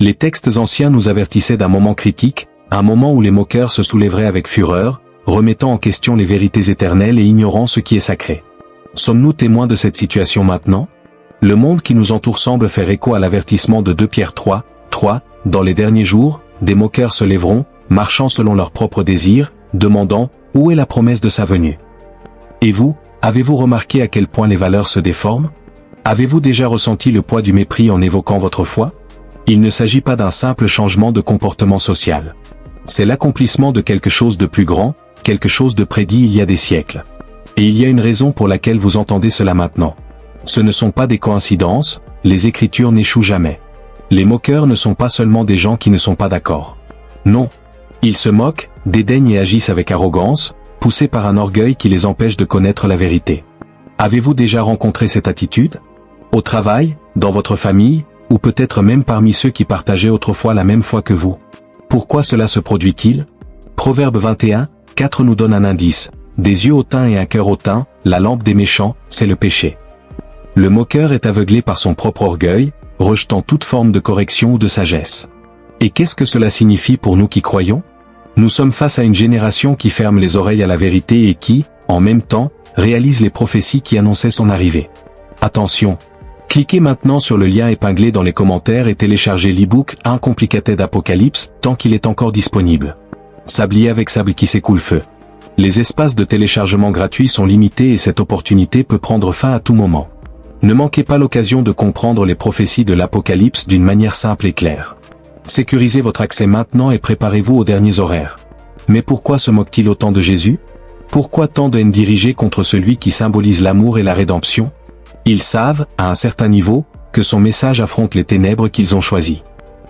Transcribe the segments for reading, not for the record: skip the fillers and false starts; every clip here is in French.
Les textes anciens nous avertissaient d'un moment critique, un moment où les moqueurs se soulèveraient avec fureur, remettant en question les vérités éternelles et ignorant ce qui est sacré. Sommes-nous témoins de cette situation maintenant? Le monde qui nous entoure semble faire écho à l'avertissement de 2 Pierre 3, dans les derniers jours, des moqueurs se lèveront, marchant selon leurs propres désirs, demandant, où est la promesse de sa venue? Et vous, avez-vous remarqué à quel point les valeurs se déforment? Avez-vous déjà ressenti le poids du mépris en évoquant votre foi? Il ne s'agit pas d'un simple changement de comportement social. C'est l'accomplissement de quelque chose de plus grand, quelque chose de prédit il y a des siècles. Et il y a une raison pour laquelle vous entendez cela maintenant. Ce ne sont pas des coïncidences, les Écritures n'échouent jamais. Les moqueurs ne sont pas seulement des gens qui ne sont pas d'accord. Non. Ils se moquent, dédaignent et agissent avec arrogance, poussés par un orgueil qui les empêche de connaître la vérité. Avez-vous déjà rencontré cette attitude? Au travail, dans votre famille, ou peut-être même parmi ceux qui partageaient autrefois la même foi que vous? Pourquoi cela se produit-il? Proverbe 21, 4 nous donne un indice. Des yeux hautains et un cœur hautain, la lampe des méchants, c'est le péché. Le moqueur est aveuglé par son propre orgueil, rejetant toute forme de correction ou de sagesse. Et qu'est-ce que cela signifie pour nous qui croyons? Nous sommes face à une génération qui ferme les oreilles à la vérité et qui, en même temps, réalise les prophéties qui annonçaient son arrivée. Attention! Cliquez maintenant sur le lien épinglé dans les commentaires et téléchargez l'e-book Uncomplicated Apocalypse tant qu'il est encore disponible. Sablier avec sable qui s'écoule feu. Les espaces de téléchargement gratuits sont limités et cette opportunité peut prendre fin à tout moment. Ne manquez pas l'occasion de comprendre les prophéties de l'Apocalypse d'une manière simple et claire. Sécurisez votre accès maintenant et préparez-vous aux derniers horaires. Mais pourquoi se moque-t-il autant de Jésus? Pourquoi tant de haine dirigée contre celui qui symbolise l'amour et la rédemption? Ils savent, à un certain niveau, que son message affronte les ténèbres qu'ils ont choisies.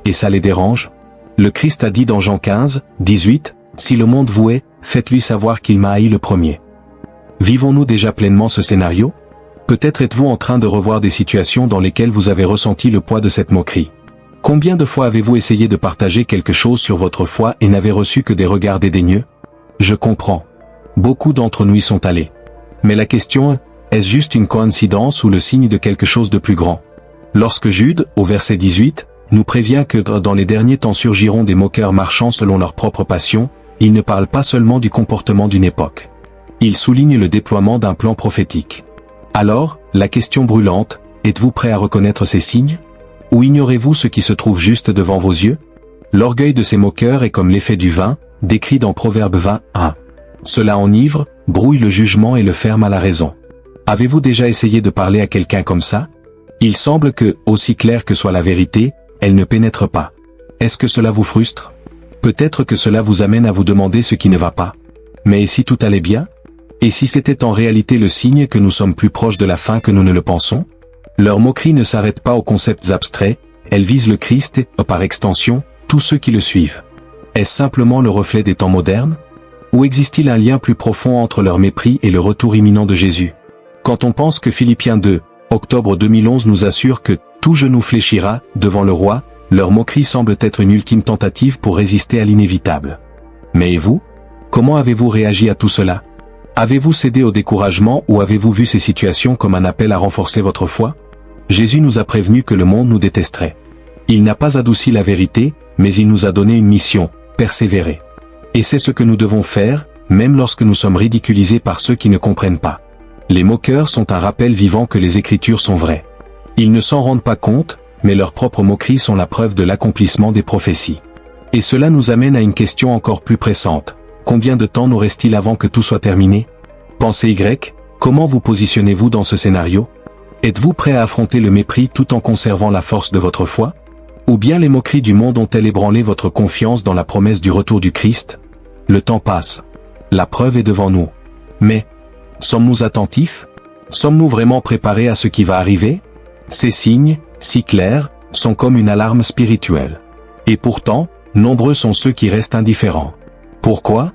Et ça les dérange? Le Christ a dit dans Jean 15, 18, « Si le monde vous hait, faites-lui savoir qu'il m'a haï le premier. » Vivons-nous déjà pleinement ce scénario? Peut-être êtes-vous en train de revoir des situations dans lesquelles vous avez ressenti le poids de cette moquerie. Combien de fois avez-vous essayé de partager quelque chose sur votre foi et n'avez reçu que des regards dédaigneux? Je comprends. Beaucoup d'entre nous y sont allés. Mais la question, est-ce juste une coïncidence ou le signe de quelque chose de plus grand? Lorsque Jude, au verset 18, nous prévient que dans les derniers temps surgiront des moqueurs marchant selon leur propre passion, il ne parle pas seulement du comportement d'une époque. Il souligne le déploiement d'un plan prophétique. Alors, la question brûlante, êtes-vous prêt à reconnaître ces signes? Ou ignorez-vous ce qui se trouve juste devant vos yeux? L'orgueil de ces moqueurs est comme l'effet du vin, décrit dans Proverbe 21. Cela enivre, brouille le jugement et le ferme à la raison. Avez-vous déjà essayé de parler à quelqu'un comme ça? Il semble que, aussi claire que soit la vérité, elle ne pénètre pas. Est-ce que cela vous frustre? Peut-être que cela vous amène à vous demander ce qui ne va pas. Mais et si tout allait bien? Et si c'était en réalité le signe que nous sommes plus proches de la fin que nous ne le pensons? Leur moquerie ne s'arrête pas aux concepts abstraits, elle vise le Christ et, par extension, tous ceux qui le suivent. Est-ce simplement le reflet des temps modernes? Ou existe-t-il un lien plus profond entre leur mépris et le retour imminent de Jésus? Quand on pense que Philippiens 2, octobre 2011 nous assure que « tout genou fléchira » devant le roi, leur moquerie semble être une ultime tentative pour résister à l'inévitable. Mais et vous? Comment avez-vous réagi à tout cela? Avez-vous cédé au découragement ou avez-vous vu ces situations comme un appel à renforcer votre foi? Jésus nous a prévenu que le monde nous détesterait. Il n'a pas adouci la vérité, mais il nous a donné une mission, persévérer. Et c'est ce que nous devons faire, même lorsque nous sommes ridiculisés par ceux qui ne comprennent pas. Les moqueurs sont un rappel vivant que les Écritures sont vraies. Ils ne s'en rendent pas compte, mais leurs propres moqueries sont la preuve de l'accomplissement des prophéties. Et cela nous amène à une question encore plus pressante. Combien de temps nous reste-t-il avant que tout soit terminé? Pensez Y, comment vous positionnez-vous dans ce scénario? Êtes-vous prêt à affronter le mépris tout en conservant la force de votre foi? Ou bien les moqueries du monde ont-elles ébranlé votre confiance dans la promesse du retour du Christ? Le temps passe. La preuve est devant nous. Mais, sommes-nous attentifs? Sommes-nous vraiment préparés à ce qui va arriver? Ces signes, si clairs, sont comme une alarme spirituelle. Et pourtant, nombreux sont ceux qui restent indifférents. Pourquoi?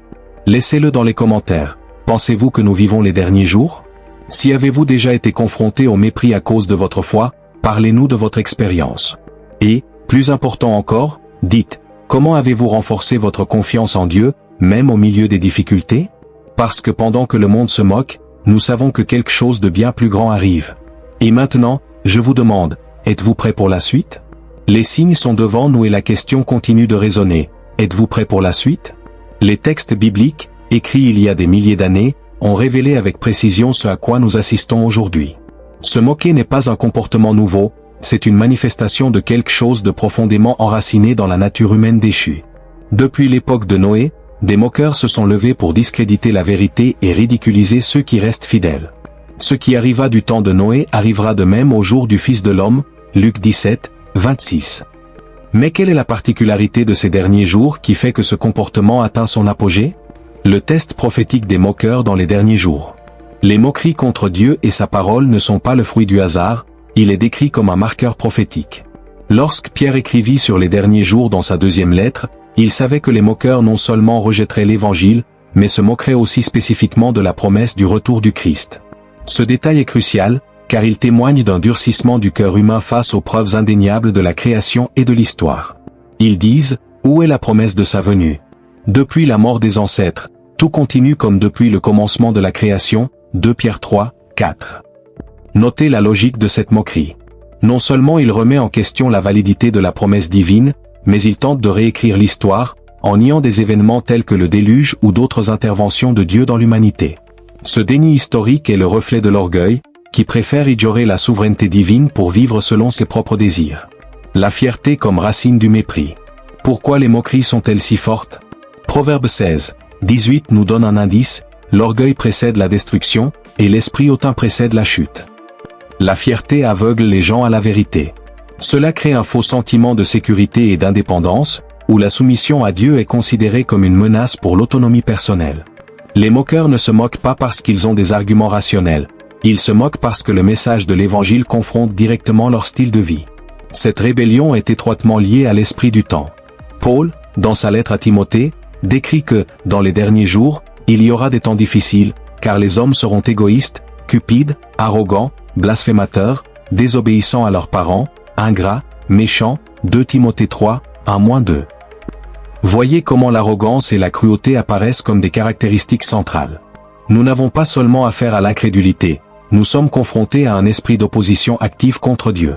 Laissez-le dans les commentaires. Pensez-vous que nous vivons les derniers jours? Si avez-vous déjà été confronté au mépris à cause de votre foi, parlez-nous de votre expérience. Et, plus important encore, dites, comment avez-vous renforcé votre confiance en Dieu, même au milieu des difficultés? Parce que pendant que le monde se moque, nous savons que quelque chose de bien plus grand arrive. Et maintenant, je vous demande, êtes-vous prêts pour la suite? Les signes sont devant nous et la question continue de résonner. Êtes-vous prêts pour la suite? Les textes bibliques, écrits il y a des milliers d'années, ont révélé avec précision ce à quoi nous assistons aujourd'hui. Se moquer n'est pas un comportement nouveau, c'est une manifestation de quelque chose de profondément enraciné dans la nature humaine déchue. Depuis l'époque de Noé, des moqueurs se sont levés pour discréditer la vérité et ridiculiser ceux qui restent fidèles. Ce qui arriva du temps de Noé arrivera de même au jour du Fils de l'homme, Luc 17, 26. Mais quelle est la particularité de ces derniers jours qui fait que ce comportement atteint son apogée? Le test prophétique des moqueurs dans les derniers jours. Les moqueries contre Dieu et sa parole ne sont pas le fruit du hasard, il est décrit comme un marqueur prophétique. Lorsque Pierre écrivit sur les derniers jours dans sa deuxième lettre, il savait que les moqueurs non seulement rejetteraient l'évangile, mais se moqueraient aussi spécifiquement de la promesse du retour du Christ. Ce détail est crucial, car il témoigne d'un durcissement du cœur humain face aux preuves indéniables de la création et de l'histoire. Ils disent, où est la promesse de sa venue? Depuis la mort des ancêtres, tout continue comme depuis le commencement de la création, 2 Pierre 3, 4. Notez la logique de cette moquerie. Non seulement il remet en question la validité de la promesse divine, mais il tente de réécrire l'histoire, en niant des événements tels que le déluge ou d'autres interventions de Dieu dans l'humanité. Ce déni historique est le reflet de l'orgueil, qui préfère ignorer la souveraineté divine pour vivre selon ses propres désirs. La fierté comme racine du mépris. Pourquoi les moqueries sont-elles si fortes? Proverbe 16, 18 nous donne un indice, l'orgueil précède la destruction, et l'esprit hautain précède la chute. La fierté aveugle les gens à la vérité. Cela crée un faux sentiment de sécurité et d'indépendance, où la soumission à Dieu est considérée comme une menace pour l'autonomie personnelle. Les moqueurs ne se moquent pas parce qu'ils ont des arguments rationnels, ils se moquent parce que le message de l'Évangile confronte directement leur style de vie. Cette rébellion est étroitement liée à l'esprit du temps. Paul, dans sa lettre à Timothée, décrit que, dans les derniers jours, il y aura des temps difficiles, car les hommes seront égoïstes, cupides, arrogants, blasphémateurs, désobéissants à leurs parents, ingrats, méchants, 2 Timothée 3, 1-2. Voyez comment l'arrogance et la cruauté apparaissent comme des caractéristiques centrales. Nous n'avons pas seulement affaire à l'incrédulité, nous sommes confrontés à un esprit d'opposition active contre Dieu.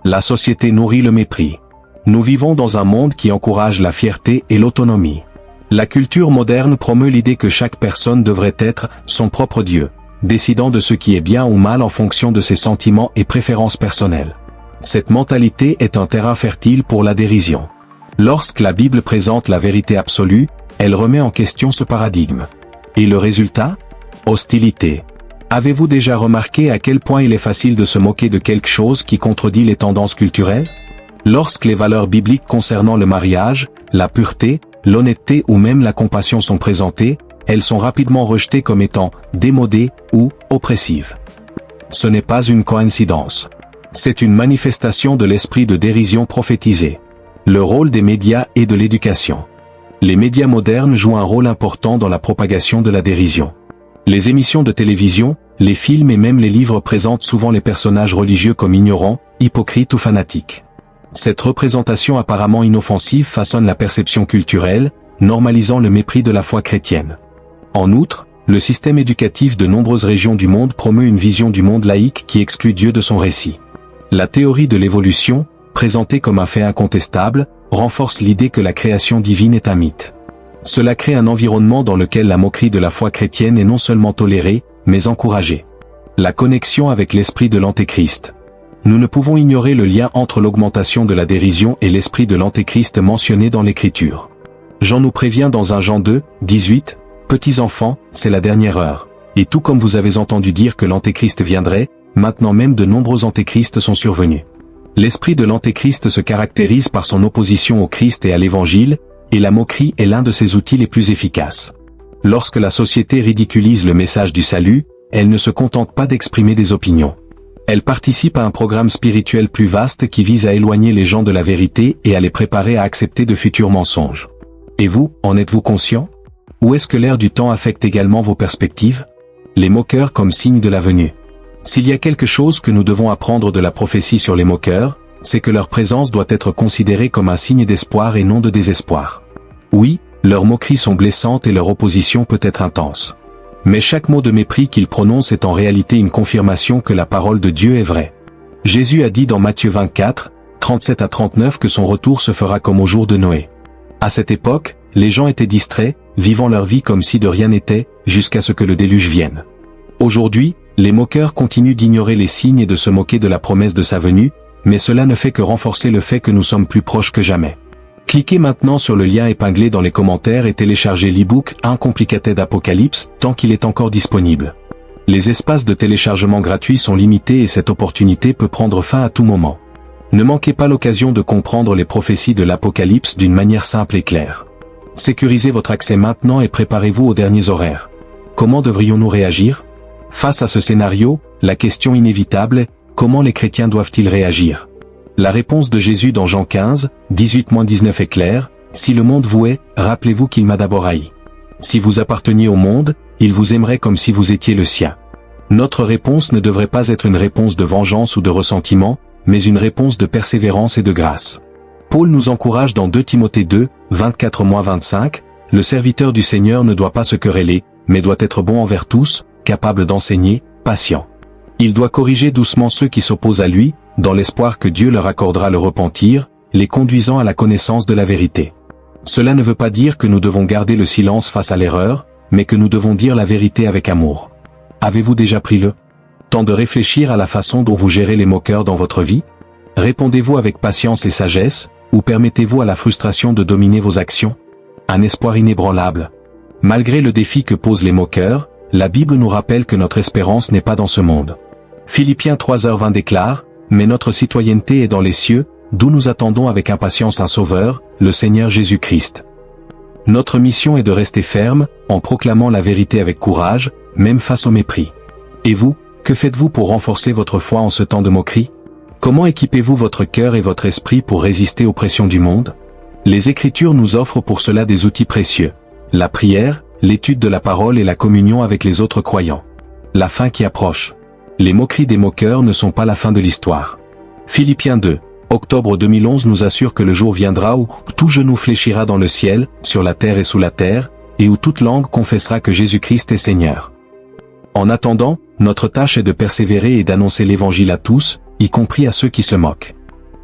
La société nourrit le mépris. Nous vivons dans un monde qui encourage la fierté et l'autonomie. La culture moderne promeut l'idée que chaque personne devrait être son propre Dieu, décidant de ce qui est bien ou mal en fonction de ses sentiments et préférences personnelles. Cette mentalité est un terrain fertile pour la dérision. Lorsque la Bible présente la vérité absolue, elle remet en question ce paradigme. Et le résultat? Hostilité. Avez-vous déjà remarqué à quel point il est facile de se moquer de quelque chose qui contredit les tendances culturelles? Lorsque les valeurs bibliques concernant le mariage, la pureté, l'honnêteté ou même la compassion sont présentées, elles sont rapidement rejetées comme étant démodées ou oppressives. Ce n'est pas une coïncidence. C'est une manifestation de l'esprit de dérision prophétisé. Le rôle des médias et de l'éducation. Les médias modernes jouent un rôle important dans la propagation de la dérision. Les émissions de télévision, les films et même les livres présentent souvent les personnages religieux comme ignorants, hypocrites ou fanatiques. Cette représentation apparemment inoffensive façonne la perception culturelle, normalisant le mépris de la foi chrétienne. En outre, le système éducatif de nombreuses régions du monde promeut une vision du monde laïque qui exclut Dieu de son récit. La théorie de l'évolution, présentée comme un fait incontestable, renforce l'idée que la création divine est un mythe. Cela crée un environnement dans lequel la moquerie de la foi chrétienne est non seulement tolérée, mais encouragée. La connexion avec l'esprit de l'Antéchrist. Nous ne pouvons ignorer le lien entre l'augmentation de la dérision et l'esprit de l'Antéchrist mentionné dans l'Écriture. Jean nous prévient dans 1 Jean 2, 18, « Petits enfants, c'est la dernière heure. Et tout comme vous avez entendu dire que l'Antéchrist viendrait, maintenant même de nombreux Antéchrists sont survenus. » L'esprit de l'Antéchrist se caractérise par son opposition au Christ et à l'Évangile, et la moquerie est l'un de ses outils les plus efficaces. Lorsque la société ridiculise le message du salut, elle ne se contente pas d'exprimer des opinions. Elle participe à un programme spirituel plus vaste qui vise à éloigner les gens de la vérité et à les préparer à accepter de futurs mensonges. Et vous, en êtes-vous conscient? Ou est-ce que l'ère du temps affecte également vos perspectives? Les moqueurs comme signe de la venue. S'il y a quelque chose que nous devons apprendre de la prophétie sur les moqueurs, c'est que leur présence doit être considérée comme un signe d'espoir et non de désespoir. Oui, leurs moqueries sont blessantes et leur opposition peut être intense. Mais chaque mot de mépris qu'ils prononcent est en réalité une confirmation que la parole de Dieu est vraie. Jésus a dit dans Matthieu 24, 37 à 39 que son retour se fera comme au jour de Noé. À cette époque, les gens étaient distraits, vivant leur vie comme si de rien n'était, jusqu'à ce que le déluge vienne. Aujourd'hui, les moqueurs continuent d'ignorer les signes et de se moquer de la promesse de sa venue, mais cela ne fait que renforcer le fait que nous sommes plus proches que jamais. Cliquez maintenant sur le lien épinglé dans les commentaires et téléchargez l'e-book Uncomplicated Apocalypse tant qu'il est encore disponible. Les espaces de téléchargement gratuits sont limités et cette opportunité peut prendre fin à tout moment. Ne manquez pas l'occasion de comprendre les prophéties de l'Apocalypse d'une manière simple et claire. Sécurisez votre accès maintenant et préparez-vous aux derniers horaires. Comment devrions-nous réagir? Face à ce scénario, la question inévitable est, comment les chrétiens doivent-ils réagir? La réponse de Jésus dans Jean 15, 18-19 est claire, « Si le monde vous hait, rappelez-vous qu'il m'a d'abord haï. Si vous apparteniez au monde, il vous aimerait comme si vous étiez le sien. » Notre réponse ne devrait pas être une réponse de vengeance ou de ressentiment, mais une réponse de persévérance et de grâce. Paul nous encourage dans 2 Timothée 2, 24-25, « Le serviteur du Seigneur ne doit pas se quereller, mais doit être bon envers tous, capable d'enseigner, patient. Il doit corriger doucement ceux qui s'opposent à lui, dans l'espoir que Dieu leur accordera le repentir, les conduisant à la connaissance de la vérité. » Cela ne veut pas dire que nous devons garder le silence face à l'erreur, mais que nous devons dire la vérité avec amour. Avez-vous déjà pris le temps de réfléchir à la façon dont vous gérez les moqueurs dans votre vie? Répondez-vous avec patience et sagesse, ou permettez-vous à la frustration de dominer vos actions? Un espoir inébranlable. Malgré le défi que posent les moqueurs, la Bible nous rappelle que notre espérance n'est pas dans ce monde. Philippiens 3h20 déclare, « Mais notre citoyenneté est dans les cieux, d'où nous attendons avec impatience un Sauveur, le Seigneur Jésus-Christ. » Notre mission est de rester ferme, en proclamant la vérité avec courage, même face au mépris. Et vous, que faites-vous pour renforcer votre foi en ce temps de moquerie? Comment équipez-vous votre cœur et votre esprit pour résister aux pressions du monde? Les Écritures nous offrent pour cela des outils précieux. La prière, l'étude de la parole et la communion avec les autres croyants. La fin qui approche. Les moqueries des moqueurs ne sont pas la fin de l'histoire. Philippiens 2, octobre 2011 nous assure que le jour viendra où tout genou fléchira dans le ciel, sur la terre et sous la terre, et où toute langue confessera que Jésus-Christ est Seigneur. En attendant, notre tâche est de persévérer et d'annoncer l'évangile à tous, y compris à ceux qui se moquent.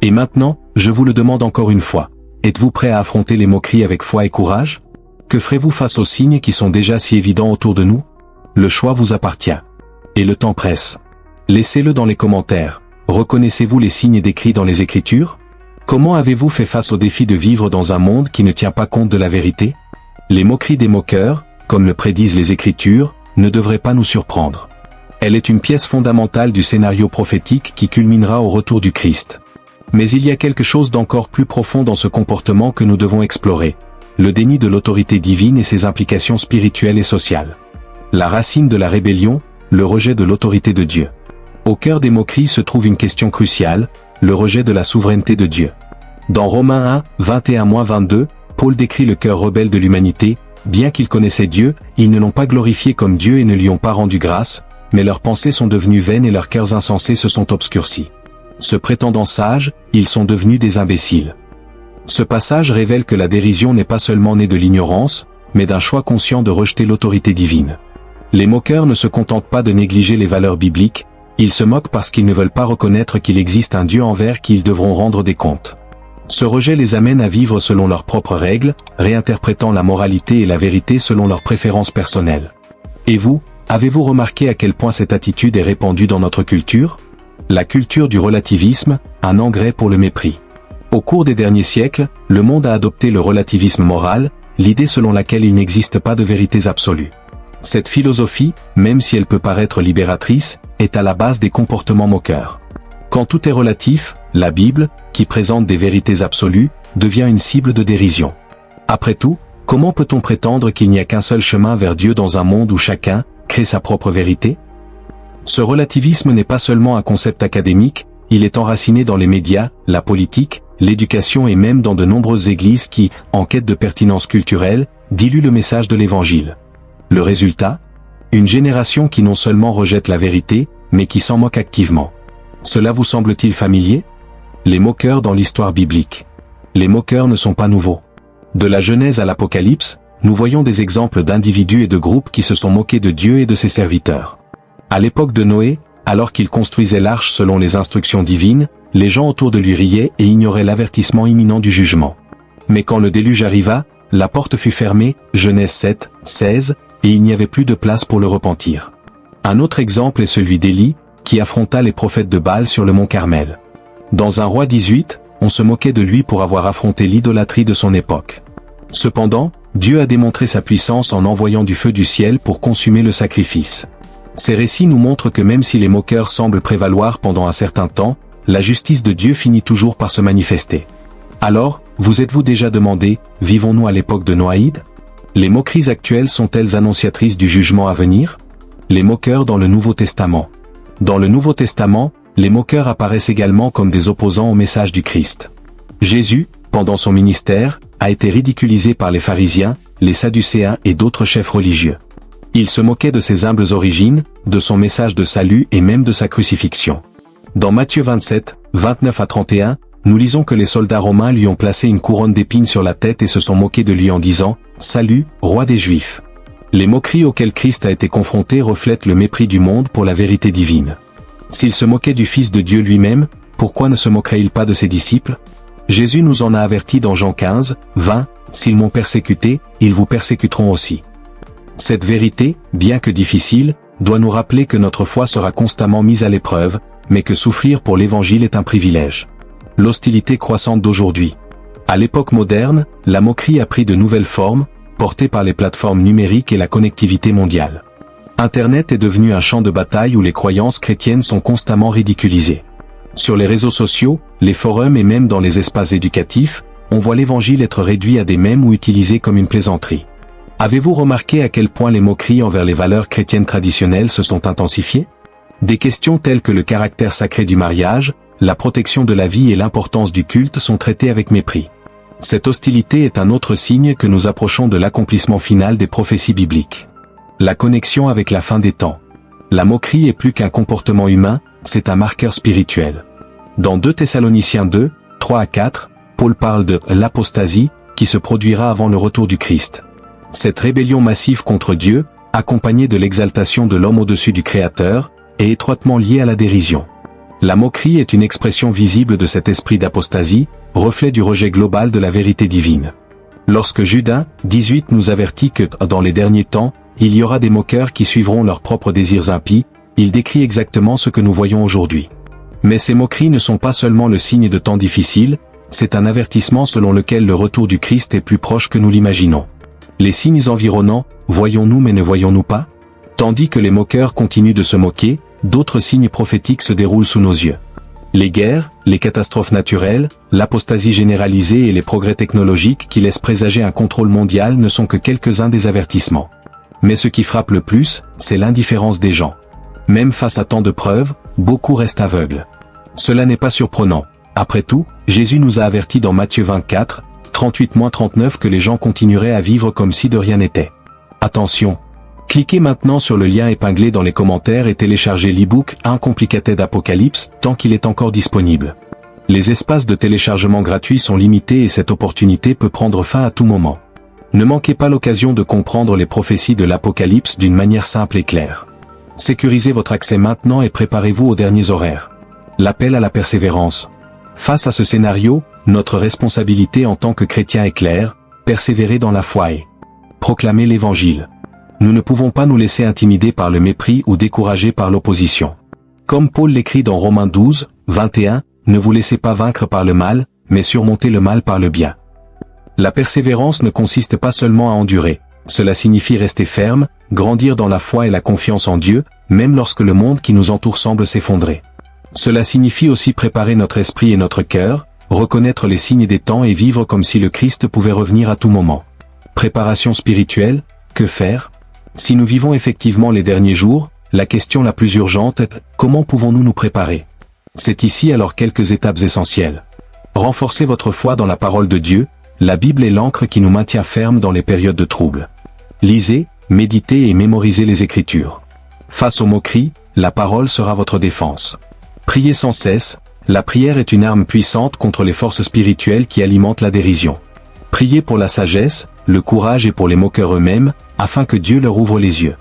Et maintenant, je vous le demande encore une fois, êtes-vous prêt à affronter les moqueries avec foi et courage? Que ferez-vous face aux signes qui sont déjà si évidents autour de nous? Le choix vous appartient. Et le temps presse. Laissez-le dans les commentaires. Reconnaissez-vous les signes décrits dans les Écritures? Comment avez-vous fait face au défi de vivre dans un monde qui ne tient pas compte de la vérité? Les moqueries des moqueurs, comme le prédisent les Écritures, ne devrait pas nous surprendre. Elle est une pièce fondamentale du scénario prophétique qui culminera au retour du Christ. Mais il y a quelque chose d'encore plus profond dans ce comportement que nous devons explorer. Le déni de l'autorité divine et ses implications spirituelles et sociales. La racine de la rébellion, le rejet de l'autorité de Dieu. Au cœur des moqueries se trouve une question cruciale, le rejet de la souveraineté de Dieu. Dans Romains 1, 21-22, Paul décrit le cœur rebelle de l'humanité. Bien qu'ils connaissaient Dieu, ils ne l'ont pas glorifié comme Dieu et ne lui ont pas rendu grâce, mais leurs pensées sont devenues vaines et leurs cœurs insensés se sont obscurcis. Se prétendant sages, ils sont devenus des imbéciles. Ce passage révèle que la dérision n'est pas seulement née de l'ignorance, mais d'un choix conscient de rejeter l'autorité divine. Les moqueurs ne se contentent pas de négliger les valeurs bibliques, ils se moquent parce qu'ils ne veulent pas reconnaître qu'il existe un Dieu envers qui ils devront rendre des comptes. Ce rejet les amène à vivre selon leurs propres règles, réinterprétant la moralité et la vérité selon leurs préférences personnelles. Et vous, avez-vous remarqué à quel point cette attitude est répandue dans notre culture? La culture du relativisme, un engrais pour le mépris. Au cours des derniers siècles, le monde a adopté le relativisme moral, l'idée selon laquelle il n'existe pas de vérités absolues. Cette philosophie, même si elle peut paraître libératrice, est à la base des comportements moqueurs. Quand tout est relatif, la Bible, qui présente des vérités absolues, devient une cible de dérision. Après tout, comment peut-on prétendre qu'il n'y a qu'un seul chemin vers Dieu dans un monde où chacun crée sa propre vérité? Ce relativisme n'est pas seulement un concept académique, il est enraciné dans les médias, la politique, l'éducation et même dans de nombreuses églises qui, en quête de pertinence culturelle, diluent le message de l'Évangile. Le résultat? Une génération qui non seulement rejette la vérité, mais qui s'en moque activement. Cela vous semble-t-il familier? Les moqueurs dans l'histoire biblique. Les moqueurs ne sont pas nouveaux. De la Genèse à l'Apocalypse, nous voyons des exemples d'individus et de groupes qui se sont moqués de Dieu et de ses serviteurs. À l'époque de Noé, alors qu'il construisait l'arche selon les instructions divines, les gens autour de lui riaient et ignoraient l'avertissement imminent du jugement. Mais quand le déluge arriva, la porte fut fermée, Genèse 7, 16, et il n'y avait plus de place pour le repentir. Un autre exemple est celui d'Élie, qui affronta les prophètes de Baal sur le mont Carmel. Dans 1 Roi 18, on se moquait de lui pour avoir affronté l'idolâtrie de son époque. Cependant, Dieu a démontré sa puissance en envoyant du feu du ciel pour consumer le sacrifice. Ces récits nous montrent que même si les moqueurs semblent prévaloir pendant un certain temps, la justice de Dieu finit toujours par se manifester. Alors, vous êtes-vous déjà demandé, vivons-nous à l'époque de Noaïd? Les moqueries actuelles sont-elles annonciatrices du jugement à venir? Les moqueurs dans le Nouveau Testament. Dans le Nouveau Testament, les moqueurs apparaissent également comme des opposants au message du Christ. Jésus, pendant son ministère, a été ridiculisé par les pharisiens, les sadducéens et d'autres chefs religieux. Ils se moquaient de ses humbles origines, de son message de salut et même de sa crucifixion. Dans Matthieu 27, 29 à 31, nous lisons que les soldats romains lui ont placé une couronne d'épines sur la tête et se sont moqués de lui en disant « Salut, roi des Juifs ». Les moqueries auxquelles Christ a été confronté reflètent le mépris du monde pour la vérité divine. S'il se moquait du Fils de Dieu lui-même, pourquoi ne se moquerait-il pas de ses disciples? Jésus nous en a avertis dans Jean 15, 20, « S'ils m'ont persécuté, ils vous persécuteront aussi ». Cette vérité, bien que difficile, doit nous rappeler que notre foi sera constamment mise à l'épreuve, mais que souffrir pour l'Évangile est un privilège. L'hostilité croissante d'aujourd'hui. À l'époque moderne, la moquerie a pris de nouvelles formes, portée par les plateformes numériques et la connectivité mondiale. Internet est devenu un champ de bataille où les croyances chrétiennes sont constamment ridiculisées. Sur les réseaux sociaux, les forums et même dans les espaces éducatifs, on voit l'Évangile être réduit à des mèmes ou utilisé comme une plaisanterie. Avez-vous remarqué à quel point les moqueries envers les valeurs chrétiennes traditionnelles se sont intensifiées? Des questions telles que le caractère sacré du mariage, la protection de la vie et l'importance du culte sont traitées avec mépris. Cette hostilité est un autre signe que nous approchons de l'accomplissement final des prophéties bibliques. La connexion avec la fin des temps. La moquerie est plus qu'un comportement humain, c'est un marqueur spirituel. Dans 2 Thessaloniciens 2, 3 à 4, Paul parle de l'apostasie qui se produira avant le retour du Christ. Cette rébellion massive contre Dieu, accompagnée de l'exaltation de l'homme au-dessus du Créateur, est étroitement liée à la dérision. La moquerie est une expression visible de cet esprit d'apostasie, reflet du rejet global de la vérité divine. Lorsque Judas 18 nous avertit que, dans les derniers temps, il y aura des moqueurs qui suivront leurs propres désirs impies, il décrit exactement ce que nous voyons aujourd'hui. Mais ces moqueries ne sont pas seulement le signe de temps difficiles, c'est un avertissement selon lequel le retour du Christ est plus proche que nous l'imaginons. Les signes environnants, voyons-nous mais ne voyons-nous pas? Tandis que les moqueurs continuent de se moquer, d'autres signes prophétiques se déroulent sous nos yeux. Les guerres, les catastrophes naturelles, l'apostasie généralisée et les progrès technologiques qui laissent présager un contrôle mondial ne sont que quelques-uns des avertissements. Mais ce qui frappe le plus, c'est l'indifférence des gens. Même face à tant de preuves, beaucoup restent aveugles. Cela n'est pas surprenant. Après tout, Jésus nous a avertis dans Matthieu 24, 38-39 que les gens continueraient à vivre comme si de rien n'était. Attention! Cliquez maintenant sur le lien épinglé dans les commentaires et téléchargez l'e-book Uncomplicated Apocalypse tant qu'il est encore disponible. Les espaces de téléchargement gratuits sont limités et cette opportunité peut prendre fin à tout moment. Ne manquez pas l'occasion de comprendre les prophéties de l'Apocalypse d'une manière simple et claire. Sécurisez votre accès maintenant et préparez-vous aux derniers horaires. L'appel à la persévérance. Face à ce scénario, notre responsabilité en tant que chrétiens est claire, persévérer dans la foi et proclamer l'Évangile. Nous ne pouvons pas nous laisser intimider par le mépris ou décourager par l'opposition. Comme Paul l'écrit dans Romains 12, 21, ne vous laissez pas vaincre par le mal, mais surmontez le mal par le bien. La persévérance ne consiste pas seulement à endurer, cela signifie rester ferme, grandir dans la foi et la confiance en Dieu, même lorsque le monde qui nous entoure semble s'effondrer. Cela signifie aussi préparer notre esprit et notre cœur, reconnaître les signes des temps et vivre comme si le Christ pouvait revenir à tout moment. Préparation spirituelle, que faire? Si nous vivons effectivement les derniers jours, la question la plus urgente est « Comment pouvons-nous nous préparer ?» C'est ici alors quelques étapes essentielles. Renforcez votre foi dans la parole de Dieu, la Bible est l'encre qui nous maintient fermes dans les périodes de trouble. Lisez, méditez et mémorisez les Écritures. Face aux moqueries, la parole sera votre défense. Priez sans cesse, la prière est une arme puissante contre les forces spirituelles qui alimentent la dérision. Priez pour la sagesse, le courage et pour les moqueurs eux-mêmes, afin que Dieu leur ouvre les yeux.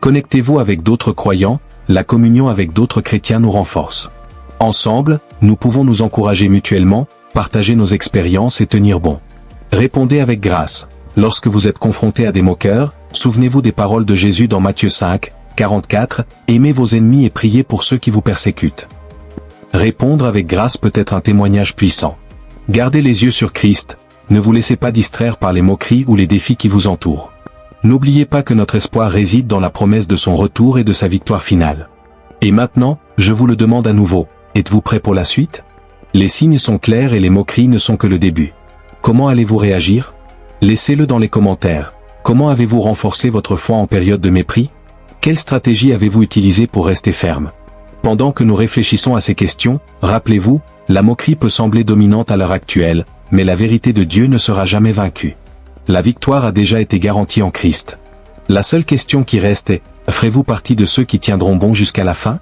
Connectez-vous avec d'autres croyants, la communion avec d'autres chrétiens nous renforce. Ensemble, nous pouvons nous encourager mutuellement, partager nos expériences et tenir bon. Répondez avec grâce. Lorsque vous êtes confronté à des moqueurs, souvenez-vous des paroles de Jésus dans Matthieu 5, 44, « Aimez vos ennemis et priez pour ceux qui vous persécutent ». Répondre avec grâce peut être un témoignage puissant. Gardez les yeux sur Christ, ne vous laissez pas distraire par les moqueries ou les défis qui vous entourent. N'oubliez pas que notre espoir réside dans la promesse de son retour et de sa victoire finale. Et maintenant, je vous le demande à nouveau, êtes-vous prêts pour la suite? Les signes sont clairs et les moqueries ne sont que le début. Comment allez-vous réagir? Laissez-le dans les commentaires. Comment avez-vous renforcé votre foi en période de mépris? Quelle stratégie avez-vous utilisée pour rester ferme? Pendant que nous réfléchissons à ces questions, rappelez-vous, la moquerie peut sembler dominante à l'heure actuelle, mais la vérité de Dieu ne sera jamais vaincue. La victoire a déjà été garantie en Christ. La seule question qui reste est, ferez-vous partie de ceux qui tiendront bon jusqu'à la fin?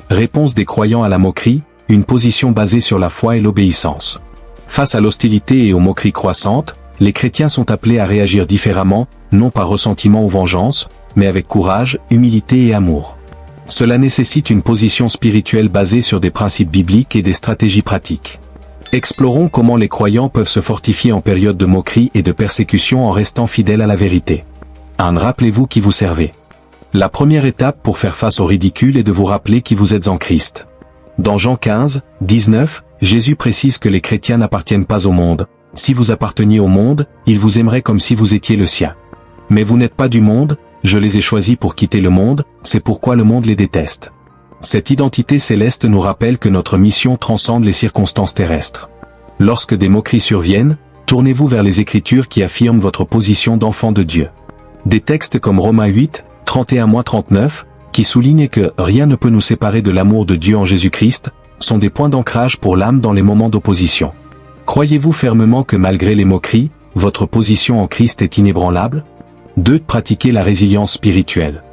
Réponse des croyants à la moquerie, une position basée sur la foi et l'obéissance. Face à l'hostilité et aux moqueries croissantes, les chrétiens sont appelés à réagir différemment, non par ressentiment ou vengeance, mais avec courage, humilité et amour. Cela nécessite une position spirituelle basée sur des principes bibliques et des stratégies pratiques. Explorons comment les croyants peuvent se fortifier en période de moquerie et de persécution en restant fidèles à la vérité. 1. Rappelez-vous qui vous servez. La première étape pour faire face au ridicule est de vous rappeler qui vous êtes en Christ. Dans Jean 15, 19, Jésus précise que les chrétiens n'appartiennent pas au monde. Si vous apparteniez au monde, il vous aimerait comme si vous étiez le sien. Mais vous n'êtes pas du monde, je les ai choisis pour quitter le monde, c'est pourquoi le monde les déteste. Cette identité céleste nous rappelle que notre mission transcende les circonstances terrestres. Lorsque des moqueries surviennent, tournez-vous vers les Écritures qui affirment votre position d'enfant de Dieu. Des textes comme Romains 8, 31-39, qui soulignent que « rien ne peut nous séparer de l'amour de Dieu en Jésus-Christ », sont des points d'ancrage pour l'âme dans les moments d'opposition. Croyez-vous fermement que malgré les moqueries, votre position en Christ est inébranlable? 2. Pratiquer la résilience spirituelle.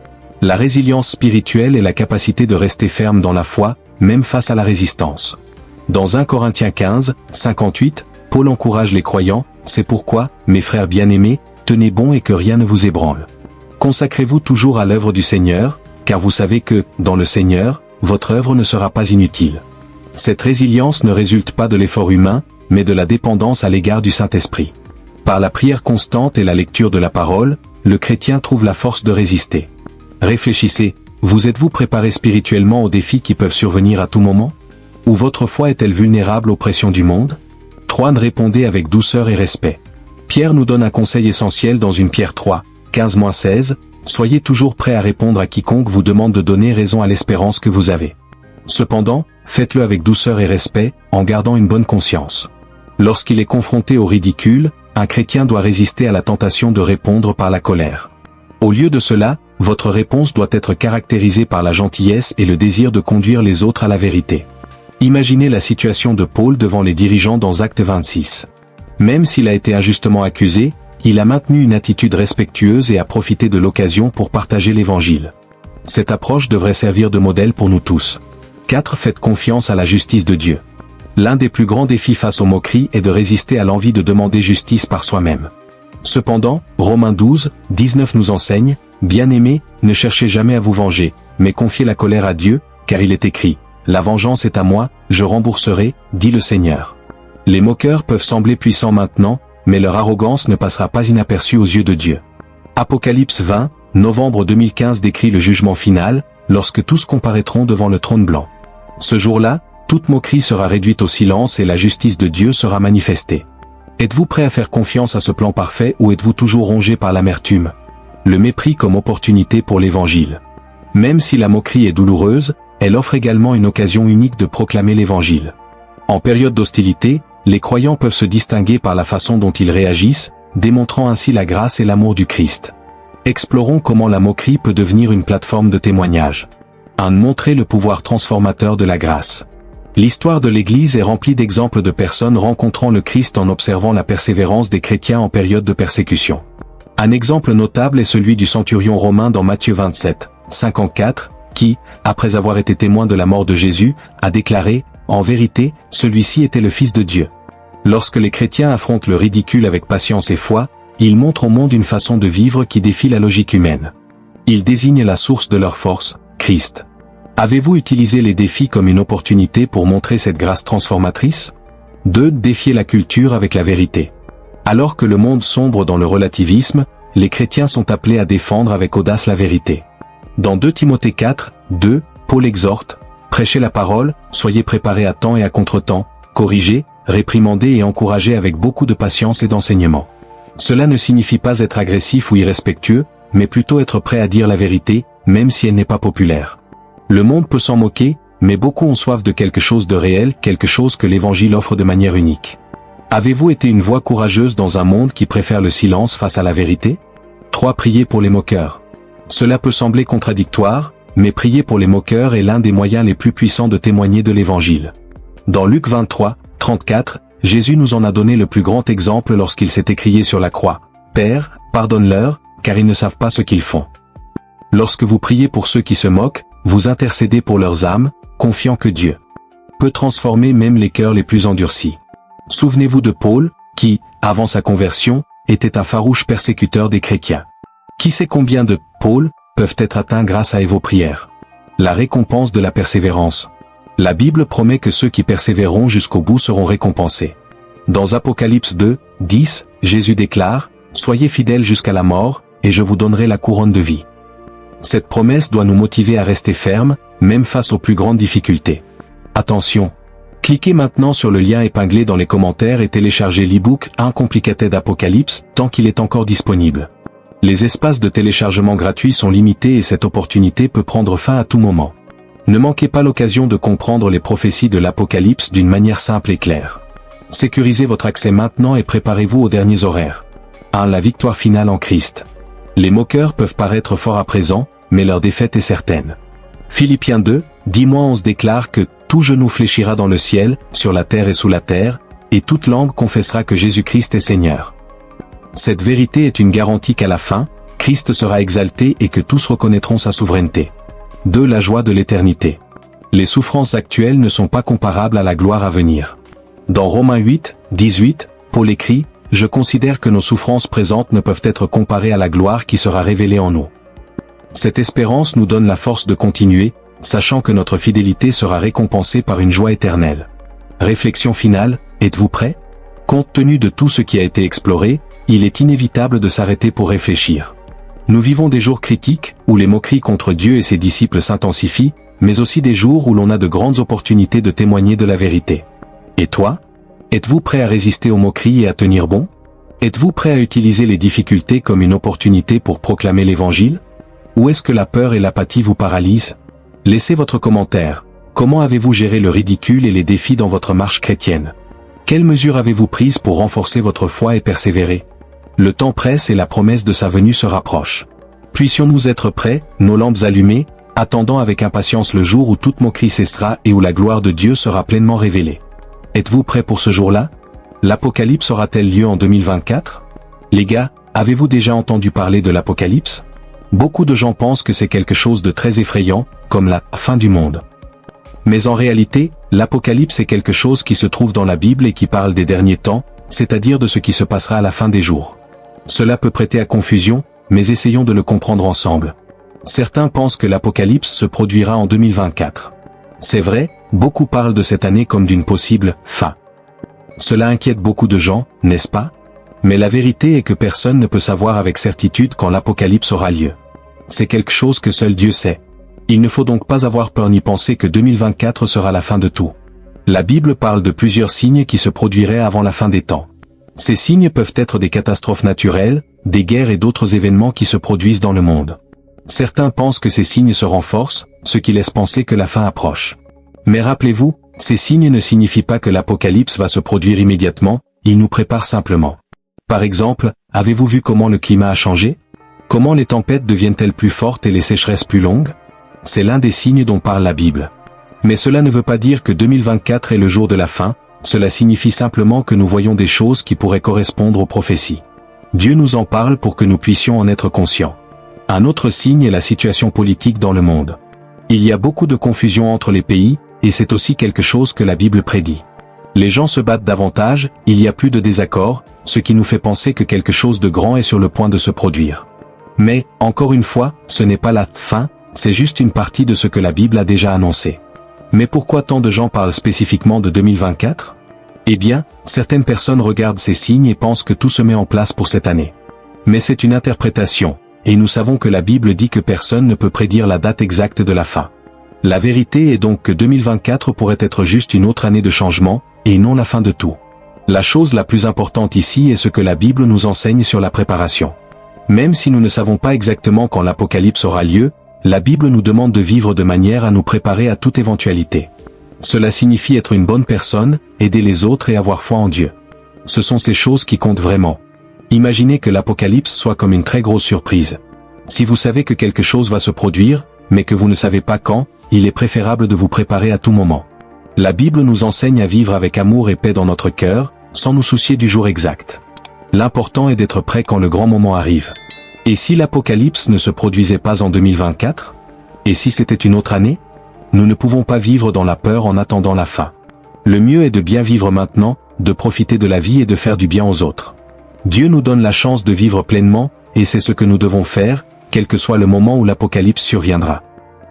La résilience spirituelle est la capacité de rester ferme dans la foi, même face à la résistance. Dans 1 Corinthiens 15, 58, Paul encourage les croyants, « C'est pourquoi, mes frères bien-aimés, tenez bon et que rien ne vous ébranle. Consacrez-vous toujours à l'œuvre du Seigneur, car vous savez que, dans le Seigneur, votre œuvre ne sera pas inutile. » Cette résilience ne résulte pas de l'effort humain, mais de la dépendance à l'égard du Saint-Esprit. Par la prière constante et la lecture de la parole, le chrétien trouve la force de résister. Réfléchissez, vous êtes-vous préparé spirituellement aux défis qui peuvent survenir à tout moment? Ou votre foi est-elle vulnérable aux pressions du monde? 3. Répondez avec douceur et respect. Pierre nous donne un conseil essentiel dans 1 Pierre 3, 15-16, soyez toujours prêts à répondre à quiconque vous demande de donner raison à l'espérance que vous avez. Cependant, faites-le avec douceur et respect, en gardant une bonne conscience. Lorsqu'il est confronté au ridicule, un chrétien doit résister à la tentation de répondre par la colère. Au lieu de cela, votre réponse doit être caractérisée par la gentillesse et le désir de conduire les autres à la vérité. Imaginez la situation de Paul devant les dirigeants dans Actes 26. Même s'il a été injustement accusé, il a maintenu une attitude respectueuse et a profité de l'occasion pour partager l'Évangile. Cette approche devrait servir de modèle pour nous tous. 4. Faites confiance à la justice de Dieu. L'un des plus grands défis face aux moqueries est de résister à l'envie de demander justice par soi-même. Cependant, Romains 12, 19 nous enseigne, « Bien-aimés, ne cherchez jamais à vous venger, mais confiez la colère à Dieu, car il est écrit, « La vengeance est à moi, je rembourserai, dit le Seigneur. » Les moqueurs peuvent sembler puissants maintenant, mais leur arrogance ne passera pas inaperçue aux yeux de Dieu. Apocalypse 20, novembre 2015 décrit le jugement final, lorsque tous comparaîtront devant le trône blanc. Ce jour-là, toute moquerie sera réduite au silence et la justice de Dieu sera manifestée. Êtes-vous prêt à faire confiance à ce plan parfait ou êtes-vous toujours rongé par l'amertume? Le mépris comme opportunité pour l'Évangile. Même si la moquerie est douloureuse, elle offre également une occasion unique de proclamer l'Évangile. En période d'hostilité, les croyants peuvent se distinguer par la façon dont ils réagissent, démontrant ainsi la grâce et l'amour du Christ. Explorons comment la moquerie peut devenir une plateforme de témoignage. 1. Montrer le pouvoir transformateur de la grâce. L'histoire de l'Église est remplie d'exemples de personnes rencontrant le Christ en observant la persévérance des chrétiens en période de persécution. Un exemple notable est celui du centurion romain dans Matthieu 27, 54, qui, après avoir été témoin de la mort de Jésus, a déclaré « En vérité, celui-ci était le Fils de Dieu ». Lorsque les chrétiens affrontent le ridicule avec patience et foi, ils montrent au monde une façon de vivre qui défie la logique humaine. Ils désignent la source de leur force, Christ. Avez-vous utilisé les défis comme une opportunité pour montrer cette grâce transformatrice? 2. Défier la culture avec la vérité. Alors que le monde sombre dans le relativisme, les chrétiens sont appelés à défendre avec audace la vérité. Dans 2 Timothée 4, 2, Paul exhorte, prêchez la parole, soyez préparés à temps et à contre-temps, corrigez, réprimandez et encouragez avec beaucoup de patience et d'enseignement. Cela ne signifie pas être agressif ou irrespectueux, mais plutôt être prêt à dire la vérité, même si elle n'est pas populaire. Le monde peut s'en moquer, mais beaucoup ont soif de quelque chose de réel, quelque chose que l'Évangile offre de manière unique. Avez-vous été une voix courageuse dans un monde qui préfère le silence face à la vérité? 3. Prier pour les moqueurs. Cela peut sembler contradictoire, mais prier pour les moqueurs est l'un des moyens les plus puissants de témoigner de l'Évangile. Dans Luc 23, 34, Jésus nous en a donné le plus grand exemple lorsqu'il s'est écrié sur la croix. « Père, pardonne-leur, car ils ne savent pas ce qu'ils font. » Lorsque vous priez pour ceux qui se moquent, vous intercédez pour leurs âmes, confiant que Dieu peut transformer même les cœurs les plus endurcis. Souvenez-vous de Paul, qui, avant sa conversion, était un farouche persécuteur des chrétiens. Qui sait combien de Paul peuvent être atteints grâce à vos prières? La récompense de la persévérance. La Bible promet que ceux qui persévéreront jusqu'au bout seront récompensés. Dans Apocalypse 2, 10, Jésus déclare, « Soyez fidèles jusqu'à la mort, et je vous donnerai la couronne de vie. » Cette promesse doit nous motiver à rester fermes, même face aux plus grandes difficultés. Attention! Cliquez maintenant sur le lien épinglé dans les commentaires et téléchargez l'e-book Uncomplicated Apocalypse tant qu'il est encore disponible. Les espaces de téléchargement gratuits sont limités et cette opportunité peut prendre fin à tout moment. Ne manquez pas l'occasion de comprendre les prophéties de l'Apocalypse d'une manière simple et claire. Sécurisez votre accès maintenant et préparez-vous aux derniers horaires. 1. La victoire finale en Christ. Les moqueurs peuvent paraître forts à présent, mais leur défaite est certaine. Philippiens 2, 10-11 déclare que « Tout genou fléchira dans le ciel, sur la terre et sous la terre, et toute langue confessera que Jésus-Christ est Seigneur. » Cette vérité est une garantie qu'à la fin, Christ sera exalté et que tous reconnaîtront sa souveraineté. 2. La joie de l'éternité. Les souffrances actuelles ne sont pas comparables à la gloire à venir. Dans Romains 8, 18, Paul écrit « Je considère que nos souffrances présentes ne peuvent être comparées à la gloire qui sera révélée en nous. » Cette espérance nous donne la force de continuer, sachant que notre fidélité sera récompensée par une joie éternelle. Réflexion finale, êtes-vous prêts? Compte tenu de tout ce qui a été exploré, il est inévitable de s'arrêter pour réfléchir. Nous vivons des jours critiques, où les moqueries contre Dieu et ses disciples s'intensifient, mais aussi des jours où l'on a de grandes opportunités de témoigner de la vérité. Et toi? Êtes-vous prêt à résister aux moqueries et à tenir bon? Êtes-vous prêt à utiliser les difficultés comme une opportunité pour proclamer l'Évangile? Ou est-ce que la peur et l'apathie vous paralysent? Laissez votre commentaire. Comment avez-vous géré le ridicule et les défis dans votre marche chrétienne? Quelles mesures avez-vous prises pour renforcer votre foi et persévérer? Le temps presse et la promesse de sa venue se rapproche. Puissions-nous être prêts, nos lampes allumées, attendant avec impatience le jour où toute moquerie cessera et où la gloire de Dieu sera pleinement révélée. Êtes-vous prêts pour ce jour-là? L'Apocalypse aura-t-elle lieu en 2024? Les gars, avez-vous déjà entendu parler de l'Apocalypse? Beaucoup de gens pensent que c'est quelque chose de très effrayant, comme la fin du monde. Mais en réalité, l'Apocalypse est quelque chose qui se trouve dans la Bible et qui parle des derniers temps, c'est-à-dire de ce qui se passera à la fin des jours. Cela peut prêter à confusion, mais essayons de le comprendre ensemble. Certains pensent que l'Apocalypse se produira en 2024. C'est vrai, beaucoup parlent de cette année comme d'une possible fin. Cela inquiète beaucoup de gens, n'est-ce pas? Mais la vérité est que personne ne peut savoir avec certitude quand l'Apocalypse aura lieu. C'est quelque chose que seul Dieu sait. Il ne faut donc pas avoir peur ni penser que 2024 sera la fin de tout. La Bible parle de plusieurs signes qui se produiraient avant la fin des temps. Ces signes peuvent être des catastrophes naturelles, des guerres et d'autres événements qui se produisent dans le monde. Certains pensent que ces signes se renforcent, ce qui laisse penser que la fin approche. Mais rappelez-vous, ces signes ne signifient pas que l'Apocalypse va se produire immédiatement, ils nous préparent simplement. Par exemple, avez-vous vu comment le climat a changé? Comment les tempêtes deviennent-elles plus fortes et les sécheresses plus longues? C'est l'un des signes dont parle la Bible. Mais cela ne veut pas dire que 2024 est le jour de la fin, cela signifie simplement que nous voyons des choses qui pourraient correspondre aux prophéties. Dieu nous en parle pour que nous puissions en être conscients. Un autre signe est la situation politique dans le monde. Il y a beaucoup de confusion entre les pays, et c'est aussi quelque chose que la Bible prédit. Les gens se battent davantage, il y a plus de désaccords, ce qui nous fait penser que quelque chose de grand est sur le point de se produire. Mais, encore une fois, ce n'est pas la fin, C'est juste une partie de ce que la Bible a déjà annoncé. Mais pourquoi tant de gens parlent spécifiquement de 2024? Eh bien, certaines personnes regardent ces signes et pensent que tout se met en place pour cette année. Mais c'est une interprétation, et nous savons que la Bible dit que personne ne peut prédire la date exacte de la fin. La vérité est donc que 2024 pourrait être juste une autre année de changement, et non la fin de tout. La chose la plus importante ici est ce que la Bible nous enseigne sur la préparation. Même si nous ne savons pas exactement quand l'Apocalypse aura lieu, la Bible nous demande de vivre de manière à nous préparer à toute éventualité. Cela signifie être une bonne personne, aider les autres et avoir foi en Dieu. Ce sont ces choses qui comptent vraiment. Imaginez que l'Apocalypse soit comme une très grosse surprise. Si vous savez que quelque chose va se produire, mais que vous ne savez pas quand, il est préférable de vous préparer à tout moment. La Bible nous enseigne à vivre avec amour et paix dans notre cœur, sans nous soucier du jour exact. L'important est d'être prêt quand le grand moment arrive. Et si l'Apocalypse ne se produisait pas en 2024? Et si c'était une autre année? Nous ne pouvons pas vivre dans la peur en attendant la fin. Le mieux est de bien vivre maintenant, de profiter de la vie et de faire du bien aux autres. Dieu nous donne la chance de vivre pleinement, et c'est ce que nous devons faire, quel que soit le moment où l'Apocalypse surviendra.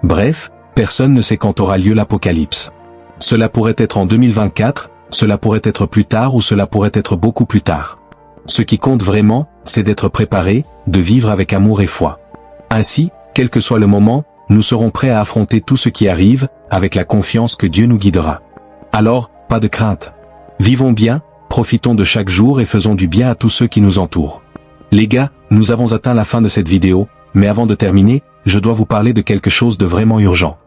Bref, personne ne sait quand aura lieu l'Apocalypse. Cela pourrait être en 2024, cela pourrait être plus tard ou cela pourrait être beaucoup plus tard. Ce qui compte vraiment, c'est d'être préparé, de vivre avec amour et foi. Ainsi, quel que soit le moment, nous serons prêts à affronter tout ce qui arrive, avec la confiance que Dieu nous guidera. Alors, pas de crainte. Vivons bien, profitons de chaque jour et faisons du bien à tous ceux qui nous entourent. Les gars, nous avons atteint la fin de cette vidéo, mais avant de terminer, je dois vous parler de quelque chose de vraiment urgent.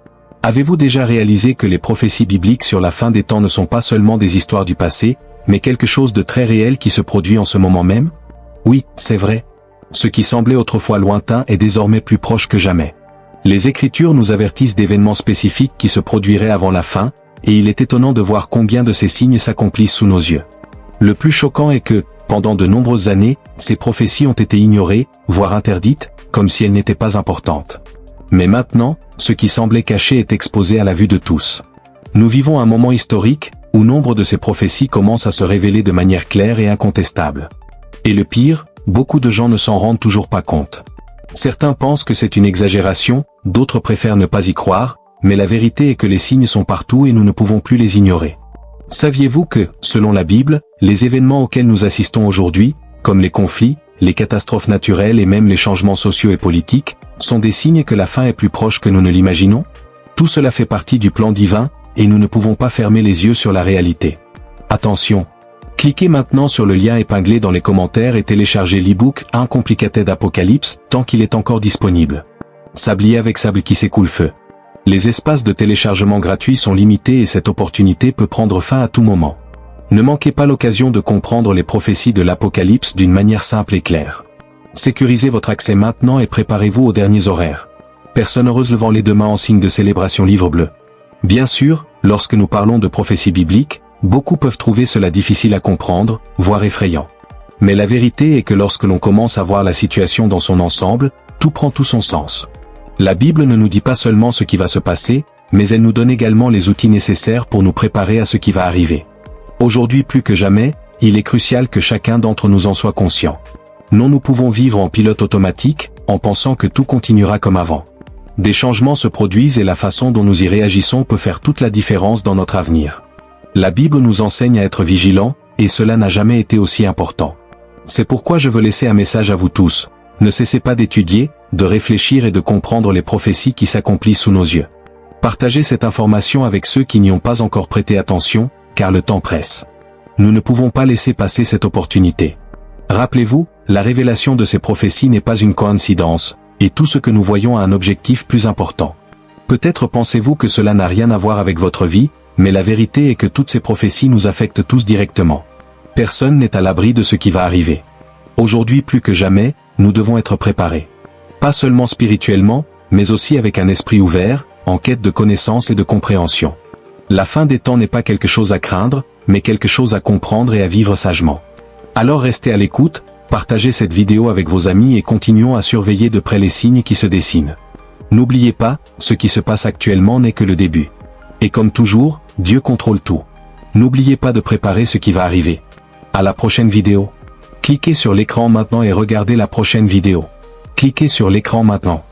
Avez-vous déjà réalisé que les prophéties bibliques sur la fin des temps ne sont pas seulement des histoires du passé, mais quelque chose de très réel qui se produit en ce moment même? Oui, c'est vrai. Ce qui semblait autrefois lointain est désormais plus proche que jamais. Les Écritures nous avertissent d'événements spécifiques qui se produiraient avant la fin, et il est étonnant de voir combien de ces signes s'accomplissent sous nos yeux. Le plus choquant est que, pendant de nombreuses années, ces prophéties ont été ignorées, voire interdites, comme si elles n'étaient pas importantes. Mais maintenant, ce qui semblait caché est exposé à la vue de tous. Nous vivons un moment historique, où nombre de ces prophéties commencent à se révéler de manière claire et incontestable. Et le pire, beaucoup de gens ne s'en rendent toujours pas compte. Certains pensent que c'est une exagération, d'autres préfèrent ne pas y croire, mais la vérité est que les signes sont partout et nous ne pouvons plus les ignorer. Saviez-vous que, selon la Bible, les événements auxquels nous assistons aujourd'hui, comme les conflits, les catastrophes naturelles et même les changements sociaux et politiques, sont des signes que la fin est plus proche que nous ne l'imaginons? Tout cela fait partie du plan divin, et nous ne pouvons pas fermer les yeux sur la réalité. Attention! Cliquez maintenant sur le lien épinglé dans les commentaires et téléchargez l'e-book Uncomplicated Apocalypse tant qu'il est encore disponible. Sablier avec sable qui s'écoule feu. Les espaces de téléchargement gratuits sont limités et cette opportunité peut prendre fin à tout moment. Ne manquez pas l'occasion de comprendre les prophéties de l'Apocalypse d'une manière simple et claire. Sécurisez votre accès maintenant et préparez-vous aux derniers horaires. Personne heureuse levant les deux mains en signe de célébration livre bleu. Bien sûr, lorsque nous parlons de prophéties bibliques, beaucoup peuvent trouver cela difficile à comprendre, voire effrayant. Mais la vérité est que lorsque l'on commence à voir la situation dans son ensemble, tout prend tout son sens. La Bible ne nous dit pas seulement ce qui va se passer, mais elle nous donne également les outils nécessaires pour nous préparer à ce qui va arriver. Aujourd'hui plus que jamais, il est crucial que chacun d'entre nous en soit conscient. Non, nous pouvons vivre en pilote automatique, en pensant que tout continuera comme avant. Des changements se produisent et la façon dont nous y réagissons peut faire toute la différence dans notre avenir. La Bible nous enseigne à être vigilants, et cela n'a jamais été aussi important. C'est pourquoi je veux laisser un message à vous tous. Ne cessez pas d'étudier, de réfléchir et de comprendre les prophéties qui s'accomplissent sous nos yeux. Partagez cette information avec ceux qui n'y ont pas encore prêté attention, car le temps presse. Nous ne pouvons pas laisser passer cette opportunité. Rappelez-vous, la révélation de ces prophéties n'est pas une coïncidence, et tout ce que nous voyons a un objectif plus important. Peut-être pensez-vous que cela n'a rien à voir avec votre vie, mais la vérité est que toutes ces prophéties nous affectent tous directement. Personne n'est à l'abri de ce qui va arriver. Aujourd'hui plus que jamais, nous devons être préparés. Pas seulement spirituellement, mais aussi avec un esprit ouvert, en quête de connaissance et de compréhension. La fin des temps n'est pas quelque chose à craindre, mais quelque chose à comprendre et à vivre sagement. Alors restez à l'écoute, partagez cette vidéo avec vos amis et continuons à surveiller de près les signes qui se dessinent. N'oubliez pas, ce qui se passe actuellement n'est que le début. Et comme toujours, Dieu contrôle tout. N'oubliez pas de préparer ce qui va arriver. À la prochaine vidéo. Cliquez sur l'écran maintenant et regardez la prochaine vidéo. Cliquez sur l'écran maintenant.